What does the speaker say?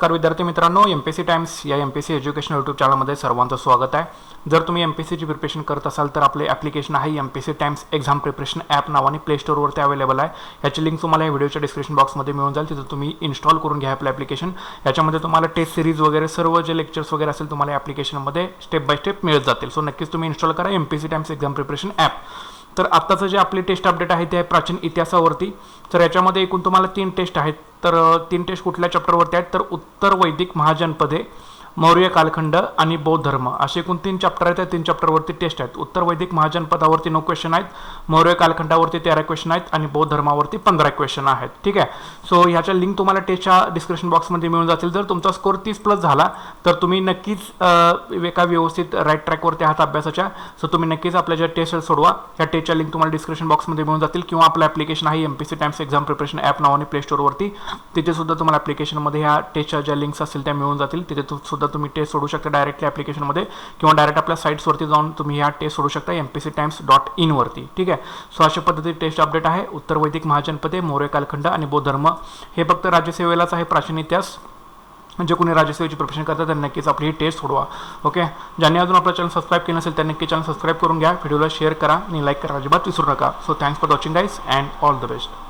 नमस्कार विद्यार्थी मित्रांनो, एमपीएससी टाइम्स या एमपीएससी एज्युकेशन यूट्यूब चॅनलमध्ये सर्वांचं स्वागत आहे। जर तुम्ही एमपीएससीची प्रिपरेशन करत असाल तर आपले ॲप्लिकेशन आहे MPSC times exam preparation app नावाने प्ले स्टोरवरती अवेलेबल आहे। याची लिंक तुम्हाला या व्हिडिओच्या डिस्क्रिप्शन बॉक्समध्ये मिळून जाईल, तिथं तुम्ही इन्स्टॉल करून घ्या आपलं ॲप्लिकेशन। याच्यामध्ये तुम्हाला टेस्ट सिरीज वगैरे सर्व जे लेक्चर्स वगैरे असेल तुम्हाला ॲप्लिकेशनमध्ये स्टेप बाय स्टेप मिळत जातील। सो नक्कीच तुम्ही इन्स्टॉल करा MPSC times exam preparation app. तर आत्ताचं जे आपली टेस्ट अपडेट आहे ते आहे प्राचीन इतिहासावरती। तर याच्यामध्ये एकूण तुम्हाला 3 टेस्ट आहेत। तर 3 टेस्ट कुठल्या चॅप्टरवरती आहेत तर उत्तर वैदिक महाजनपदे, मौर्य कालखंड आणि बौद्ध धर्म असे एकूण 3 चॅप्टर आहेत। त्या 3 चॅप्टरवरती टेस्ट आहेत। उत्तर वैदिक महाजनपदावरती 9 क्वेश्चन आहेत, मौर्य कालखंडावरती 13 क्वेश्चन आहेत आणि बौद्ध धर्मावरती 15 क्वेश्चन आहेत। ठीक आहे, सो ह्याच्या लिंक तुम्हाला टेस्टच्या डिस्क्रिप्शन बॉक्समध्ये मिळून जातील। जर तुमचा स्कोर 30+ झाला तर तुम्ही नक्कीच एका व्यवस्थित राईट ट्रॅकवरती आहात अभ्यासाच्या। सो तुम्ही नक्कीच आपल्या ज्या टेस्ट सोडवा, त्या टेस्टच्या लिंक तुम्हाला डिस्क्रिप्शन बॉक्समध्ये मिळून जातील किंवा आपलं ॲप्लिकेशन आहे MPSC times exam preparation app नावाने प्ले स्टोरवरती, तिथे सुद्धा तुम्हाला ॲप्लिकेशनमध्ये ह्या टेस्टच्या ज्या लिंक्स असतील त्या मिळून जातील। तिथे सुद्धा तुम्ही टेस्ट सोडू शकता डायरेक्टली ॲप्लिकेशनमध्ये किंवा डायरेक्ट आपल्या साईट्सवरती जाऊन तुम्ही ह्या टेस्ट सोडू शकता mpsctimes.in वरती। ठीक आहे, सो अशा पद्धतीचे टेस्ट अपडेट आहे। उत्तर वैदिक महाजनपदे, मौर्य कालखंड आणि बौद्ध धर्म हे फक्त राज्यसेवेलाच आहे, प्राचीन इतिहास। म्हणजे कोणी राज्यसेवेची प्रिपरेशन करतात तर नक्कीच आपली ही टेस्ट सोडवा। ओके, ज्यांनी अजून आपलं चॅनल सबस्क्राईब केलं नसेल त्यांनी नक्की चॅनल सबस्क्राईब करून घ्या, व्हिडिओला शेअर करा आणि लाईक करा, अजिबात विसरू नका। So thanks for watching guys and all the best.